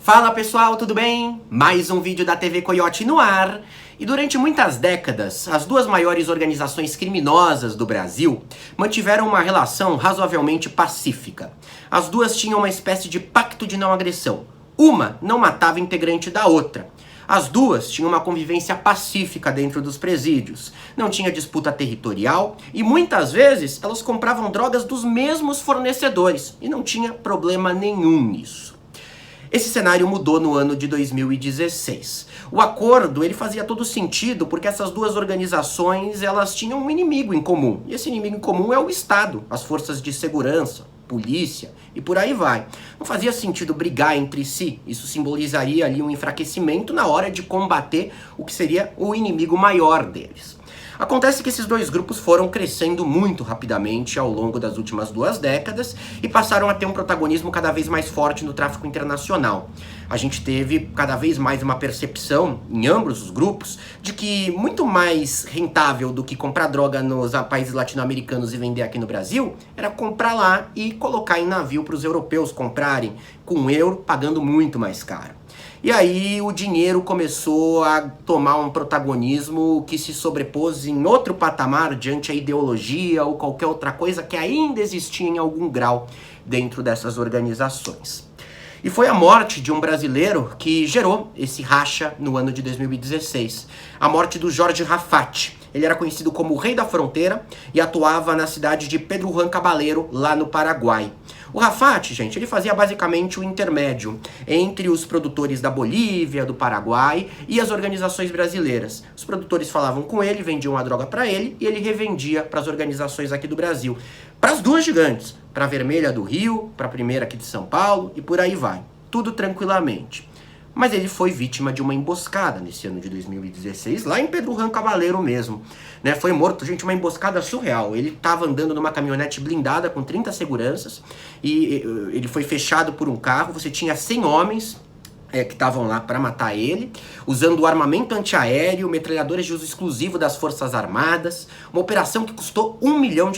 Fala pessoal, tudo bem? Mais um vídeo da TV Coyote no ar. E durante muitas décadas, as duas maiores organizações criminosas do Brasil mantiveram uma relação razoavelmente pacífica. As duas tinham uma espécie de pacto de não agressão. Uma não matava integrante da outra. As duas tinham uma convivência pacífica dentro dos presídios. Não tinha disputa territorial e muitas vezes elas compravam drogas dos mesmos fornecedores e não tinha problema nenhum nisso. Esse cenário mudou no ano de 2016. O acordo ele fazia todo sentido porque essas duas organizações elas tinham um inimigo em comum. E esse inimigo em comum é o Estado, as forças de segurança, polícia e por aí vai. Não fazia sentido brigar entre si. Isso simbolizaria ali um enfraquecimento na hora de combater o que seria o inimigo maior deles. Acontece que esses dois grupos foram crescendo muito rapidamente ao longo das últimas 2 décadas e passaram a ter um protagonismo cada vez mais forte no tráfico internacional. A gente teve cada vez mais uma percepção, em ambos os grupos, de que muito mais rentável do que comprar droga nos países latino-americanos e vender aqui no Brasil, era comprar lá e colocar em navio para os europeus comprarem com euro, pagando muito mais caro. E aí o dinheiro começou a tomar um protagonismo que se sobrepôs em outro patamar diante a ideologia ou qualquer outra coisa que ainda existia em algum grau dentro dessas organizações. E foi a morte de um brasileiro que gerou esse racha no ano de 2016. A morte do Jorge Rafati. Ele era conhecido como o Rei da Fronteira e atuava na cidade de Pedro Juan Caballero, lá no Paraguai. O Rafati, gente, ele fazia basicamente o intermédio entre os produtores da Bolívia, do Paraguai e as organizações brasileiras. Os produtores falavam com ele, vendiam a droga para ele e ele revendia para as organizações aqui do Brasil. Para as duas gigantes, para a Vermelha do Rio, para a primeira aqui de São Paulo e por aí vai. Tudo tranquilamente. Mas ele foi vítima de uma emboscada nesse ano de 2016, lá em Pedro Juan Caballero mesmo. Né? Foi morto, gente, uma emboscada surreal. Ele estava andando numa caminhonete blindada com 30 seguranças e ele foi fechado por um carro. Você tinha 100 homens que estavam lá para matar ele, usando armamento antiaéreo, metralhadoras de uso exclusivo das Forças Armadas, uma operação que custou $1 milhão.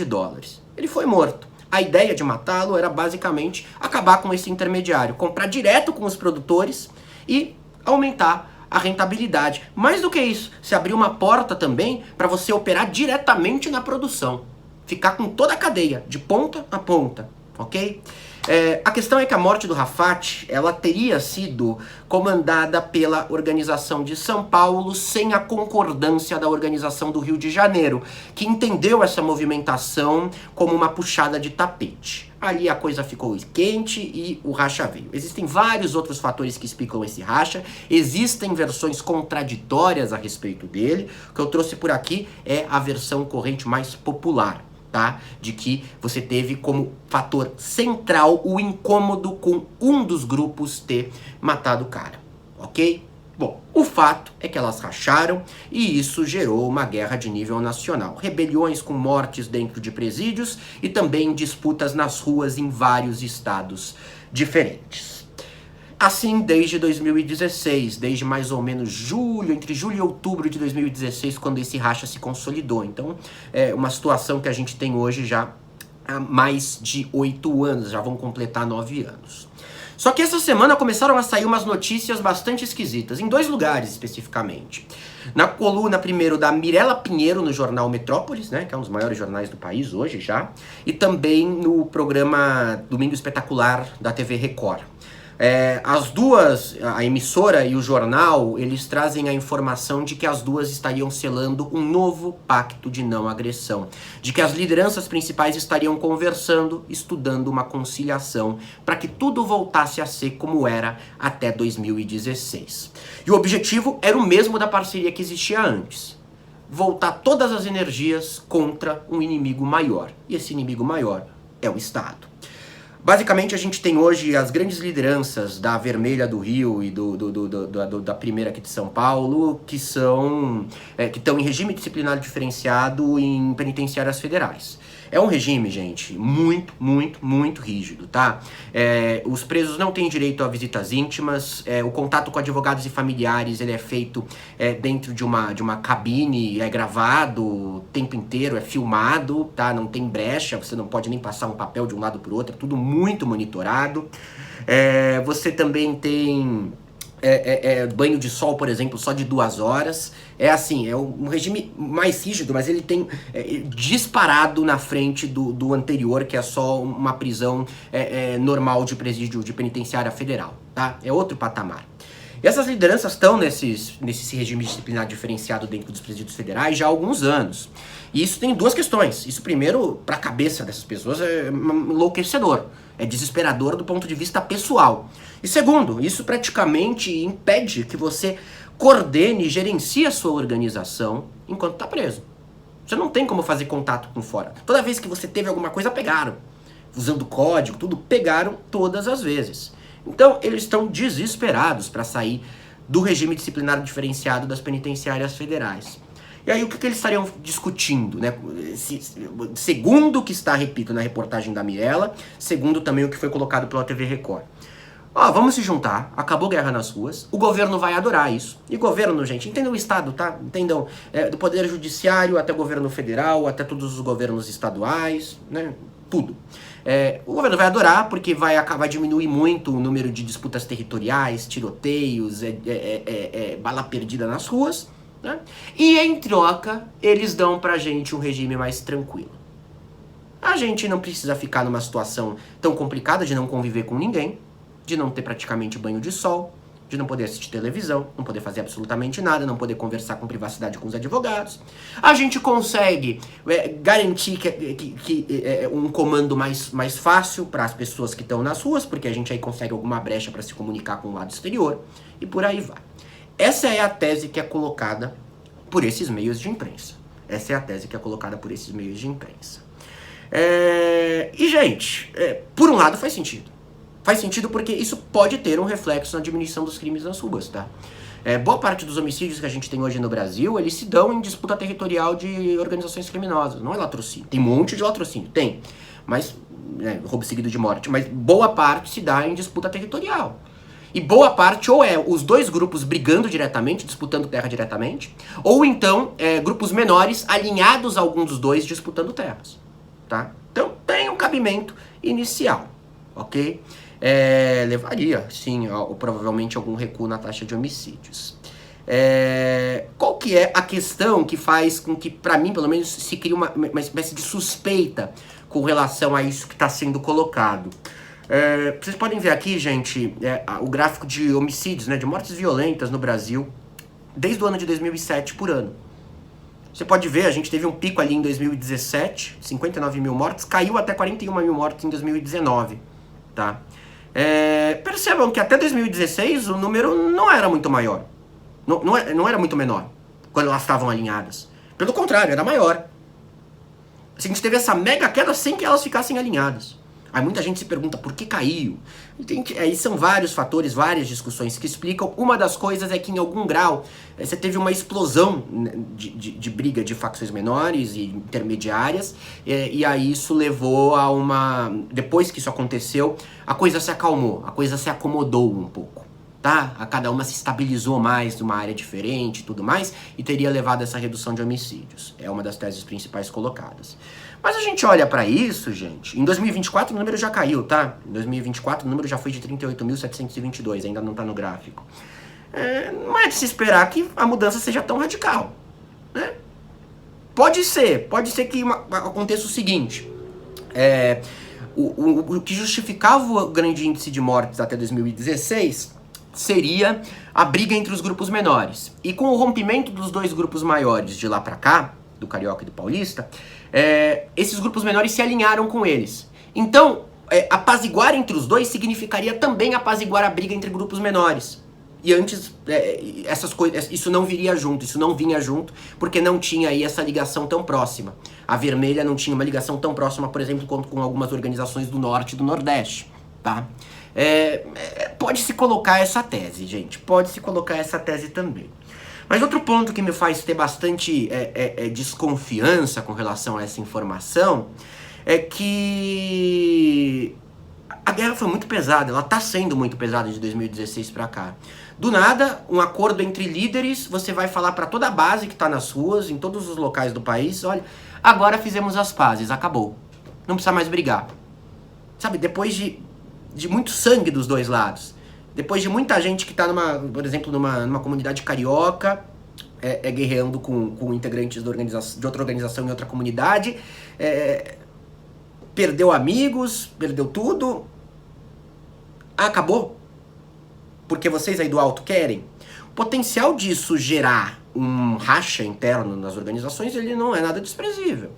Ele foi morto. A ideia de matá-lo era basicamente acabar com esse intermediário, comprar direto com os produtores e aumentar a rentabilidade. Mais do que isso, se abriu uma porta também para você operar diretamente na produção. Ficar com toda a cadeia, de ponta a ponta, ok? A questão é que a morte do Rafati, ela teria sido comandada pela organização de São Paulo sem a concordância da organização do Rio de Janeiro, que entendeu essa movimentação como uma puxada de tapete. Ali a coisa ficou quente e o racha veio. Existem vários outros fatores que explicam esse racha, existem versões contraditórias a respeito dele. O que eu trouxe por aqui é a versão corrente mais popular. Tá? De que você teve como fator central o incômodo com um dos grupos ter matado o cara, ok? Bom, o fato é que elas racharam e isso gerou uma guerra de nível nacional. Rebeliões com mortes dentro de presídios e também disputas nas ruas em vários estados diferentes. Assim, desde 2016, desde mais ou menos entre julho e outubro de 2016, quando esse racha se consolidou. Então, é uma situação que a gente tem hoje já há mais de 8 anos, já vão completar 9 anos. Só que essa semana começaram a sair umas notícias bastante esquisitas, em 2 lugares especificamente. Na coluna, primeiro, da Mirela Pinheiro, no jornal Metrópolis, né, que é um dos maiores jornais do país hoje já, e também no programa Domingo Espetacular da TV Record. As duas, a emissora e o jornal, eles trazem a informação de que as duas estariam selando um novo pacto de não agressão, de que as lideranças principais estariam conversando, estudando uma conciliação para que tudo voltasse a ser como era até 2016. E o objetivo era o mesmo da parceria que existia antes: voltar todas as energias contra um inimigo maior. E esse inimigo maior é o Estado. Basicamente, a gente tem hoje as grandes lideranças da Vermelha do Rio e da primeira aqui de São Paulo, que estão em regime disciplinar diferenciado em penitenciárias federais. É um regime, gente, muito, muito, muito rígido, tá? Os presos não têm direito a visitas íntimas, o contato com advogados e familiares, ele é feito dentro de uma cabine, é gravado o tempo inteiro, é filmado, tá? Não tem brecha, você não pode nem passar um papel de um lado pro outro, é tudo muito monitorado. Você também tem... banho de sol, por exemplo, só de 2 horas. É assim, é um regime mais rígido, mas ele tem disparado na frente do anterior, que é só uma prisão normal de presídio de penitenciária federal, tá? É outro patamar. E essas lideranças estão nesse regime disciplinar diferenciado dentro dos presídios federais já há alguns anos. E isso tem 2 questões. Isso, primeiro, para a cabeça dessas pessoas é enlouquecedor. É desesperador do ponto de vista pessoal. E segundo, isso praticamente impede que você coordene e gerencie a sua organização enquanto está preso. Você não tem como fazer contato com fora. Toda vez que você teve alguma coisa, pegaram. Usando código, tudo, pegaram todas as vezes. Então, eles estão desesperados para sair do regime disciplinar diferenciado das penitenciárias federais. E aí, o que eles estariam discutindo, né? Segundo o que está, repito, na reportagem da Mirella, segundo também o que foi colocado pela TV Record. Vamos se juntar, acabou a guerra nas ruas, o governo vai adorar isso. E governo, gente, entendam o Estado, tá? Entendam, do Poder Judiciário até o governo federal, até todos os governos estaduais, né? Tudo. O governo vai adorar porque vai diminuir muito o número de disputas territoriais, tiroteios, bala perdida nas ruas, né? E em troca, eles dão pra gente um regime mais tranquilo. A gente não precisa ficar numa situação tão complicada de não conviver com ninguém, de não ter praticamente banho de sol, de não poder assistir televisão, não poder fazer absolutamente nada, não poder conversar com privacidade com os advogados. A gente consegue garantir um comando mais fácil para as pessoas que estão nas ruas, porque a gente aí consegue alguma brecha para se comunicar com o lado exterior, e por aí vai. Essa é a tese que é colocada por esses meios de imprensa. Essa é a tese que é colocada por esses meios de imprensa. E, gente, por um lado faz sentido. Faz sentido porque isso pode ter um reflexo na diminuição dos crimes nas ruas, tá? Boa parte dos homicídios que a gente tem hoje no Brasil, eles se dão em disputa territorial de organizações criminosas, não é latrocínio. Tem um monte de latrocínio, tem, mas roubo seguido de morte, mas boa parte se dá em disputa territorial. E boa parte ou os 2 grupos brigando diretamente, disputando terra diretamente, ou então grupos menores alinhados a algum dos 2 disputando terras, tá? Então tem um cabimento inicial, ok? Levaria, sim, provavelmente algum recuo na taxa de homicídios. Qual que é a questão que faz com que, pra mim, pelo menos, se crie uma espécie de suspeita com relação a isso que está sendo colocado? Vocês podem ver aqui, gente, o gráfico de homicídios, né, de mortes violentas no Brasil, desde o ano de 2007 por ano. Você pode ver, a gente teve um pico ali em 2017, 59 mil mortes, caiu até 41 mil mortes em 2019, tá? Percebam que até 2016 o número não era muito maior, não era muito menor, quando elas estavam alinhadas. Pelo contrário, era maior. A gente teve essa mega queda sem que elas ficassem alinhadas. Aí muita gente se pergunta por que caiu. Aí são vários fatores, várias discussões que explicam. Uma das coisas é que em algum grau você teve uma explosão de briga de facções menores e intermediárias, e aí isso levou a uma... Depois que isso aconteceu, a coisa se acalmou, a coisa se acomodou um pouco, tá? A cada uma se estabilizou mais numa área diferente e tudo mais, e teria levado a essa redução de homicídios. É uma das teses principais colocadas. Mas a gente olha pra isso, gente, em 2024 o número já caiu, tá? Em 2024 o número já foi de 38.722, ainda não tá no gráfico. Não é de se esperar que a mudança seja tão radical, né? Pode ser que aconteça o seguinte, o que justificava o grande índice de mortes até 2016 seria a briga entre os grupos menores. E com o rompimento dos 2 grupos maiores de lá pra cá, do Carioca e do Paulista, esses grupos menores se alinharam com eles. Então, apaziguar entre os 2 significaria também apaziguar a briga entre grupos menores. E antes, essas coisas, isso não viria junto, isso não vinha junto, porque não tinha aí essa ligação tão próxima. A Vermelha não tinha uma ligação tão próxima, por exemplo, quanto com algumas organizações do Norte e do Nordeste, tá? Pode-se colocar essa tese, gente, pode-se colocar essa tese também. Mas outro ponto que me faz ter bastante desconfiança com relação a essa informação é que a guerra foi muito pesada, ela tá sendo muito pesada de 2016 pra cá. Do nada, um acordo entre líderes, você vai falar pra toda a base que tá nas ruas, em todos os locais do país, olha, agora fizemos as pazes, acabou. Não precisa mais brigar. Sabe, depois de muito sangue dos dois lados, depois de muita gente que tá por exemplo, numa comunidade carioca, guerreando com integrantes de outra organização em outra comunidade, perdeu amigos, perdeu tudo, acabou. Porque vocês aí do alto querem. O potencial disso gerar um racha interno nas organizações, ele não é nada desprezível.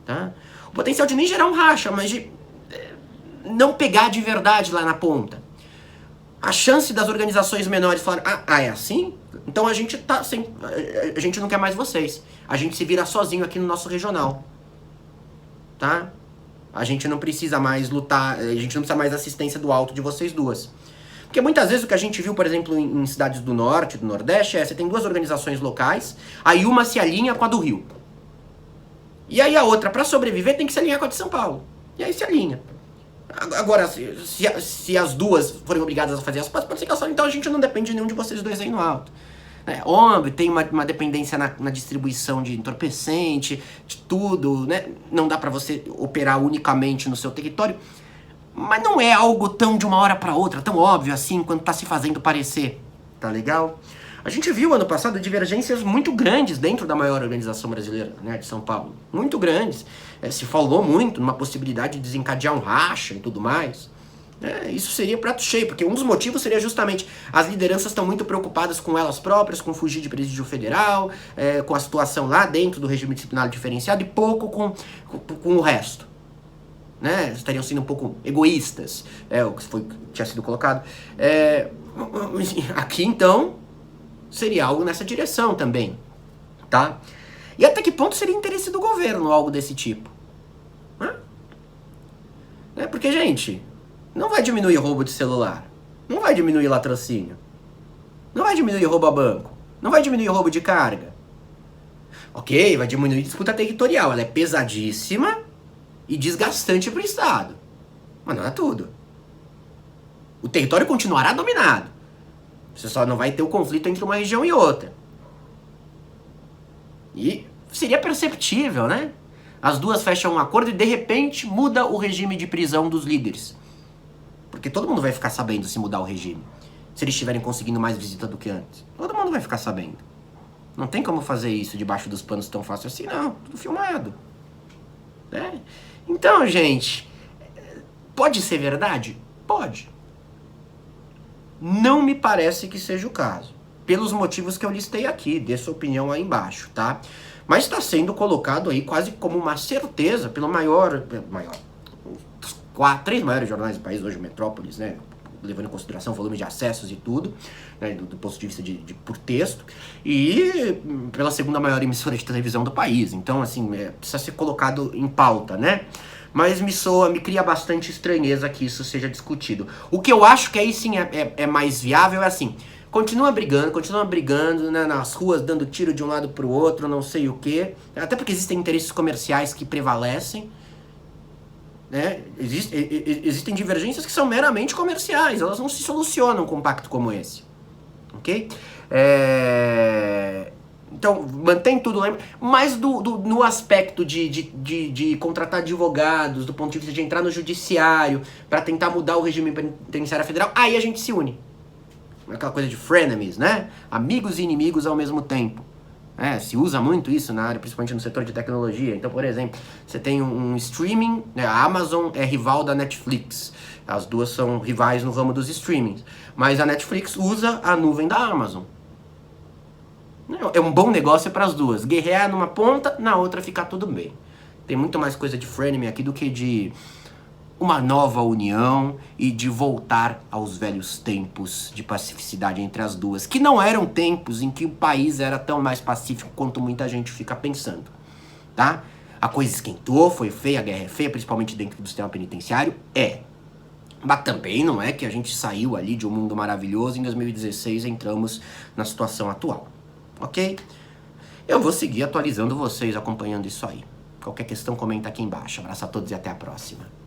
Tá? O potencial de nem gerar um racha, mas de não pegar de verdade lá na ponta. A chance das organizações menores falarem, é assim? Então a gente a gente não quer mais vocês. A gente se vira sozinho aqui no nosso regional. Tá? A gente não precisa mais lutar, a gente não precisa mais da assistência do alto de vocês duas. Porque muitas vezes o que a gente viu, por exemplo, em cidades do norte, do nordeste, você tem duas organizações locais, aí uma se alinha com a do Rio. E aí a outra, para sobreviver, tem que se alinhar com a de São Paulo. E aí se alinha. Agora, se as duas forem obrigadas a fazer as pazes, pode ser que elas falem, então a gente não depende de nenhum de vocês dois aí no alto. Óbvio, tem uma dependência na distribuição de entorpecente, de tudo, né? Não dá pra você operar unicamente no seu território, mas não é algo tão de uma hora pra outra, tão óbvio assim, quanto tá se fazendo parecer, tá legal? A gente viu ano passado divergências muito grandes dentro da maior organização brasileira, né, de São Paulo, muito grandes. Se falou muito numa possibilidade de desencadear um racha e tudo mais. Isso seria prato cheio, porque um dos motivos seria justamente as lideranças estão muito preocupadas com elas próprias, com fugir de presídio federal, com a situação lá dentro do regime disciplinar diferenciado e pouco com o resto. Né? Estariam sendo um pouco egoístas, o que tinha sido colocado. Aqui então seria algo nessa direção também, tá? E até que ponto seria interesse do governo algo desse tipo? Porque, gente, não vai diminuir roubo de celular, não vai diminuir latrocínio, não vai diminuir roubo a banco, não vai diminuir roubo de carga. Ok, vai diminuir disputa territorial, ela é pesadíssima e desgastante para o Estado, mas não é tudo. O território continuará dominado, você só não vai ter o conflito entre uma região e outra. E seria perceptível, né? As duas fecham um acordo e de repente muda o regime de prisão dos líderes. Porque todo mundo vai ficar sabendo se mudar o regime. Se eles estiverem conseguindo mais visita do que antes. Todo mundo vai ficar sabendo. Não tem como fazer isso debaixo dos panos tão fácil assim, não. Tudo filmado. Então, gente, pode ser verdade? Pode. Não me parece que seja o caso. Pelos motivos que eu listei aqui. Dê sua opinião aí embaixo, tá? Mas está sendo colocado aí quase como uma certeza pelo três maiores jornais do país hoje, Metrópolis, né? Levando em consideração o volume de acessos e tudo, né? do ponto de vista por texto, e pela segunda maior emissora de televisão do país. Então, assim, precisa ser colocado em pauta, né? Mas me cria bastante estranheza que isso seja discutido. O que eu acho que aí sim é mais viável é assim, continua brigando, né, nas ruas, dando tiro de um lado pro outro, não sei o quê. Até porque existem interesses comerciais que prevalecem. Né? Existem divergências que são meramente comerciais, elas não se solucionam com um pacto como esse. Ok? Então, mantém tudo lá, mas no aspecto de contratar advogados, do ponto de vista de entrar no judiciário, para tentar mudar o regime penitenciário federal, aí a gente se une. Aquela coisa de frenemies, né? Amigos e inimigos ao mesmo tempo. Se usa muito isso na área, principalmente no setor de tecnologia. Então, por exemplo, você tem um streaming, né? A Amazon é rival da Netflix. As duas são rivais no ramo dos streamings. Mas a Netflix usa a nuvem da Amazon. É um bom negócio para as duas. Guerrear numa ponta, na outra ficar tudo bem. Tem muito mais coisa de frenemy aqui do que de uma nova união e de voltar aos velhos tempos de pacificidade entre as duas, que não eram tempos em que o país era tão mais pacífico quanto muita gente fica pensando, tá? A coisa esquentou, foi feia, a guerra é feia, principalmente dentro do sistema penitenciário, mas também não é que a gente saiu ali de um mundo maravilhoso e em 2016 entramos na situação atual, ok? Eu vou seguir atualizando vocês, acompanhando isso aí. Qualquer questão, comenta aqui embaixo. Abraço a todos e até a próxima.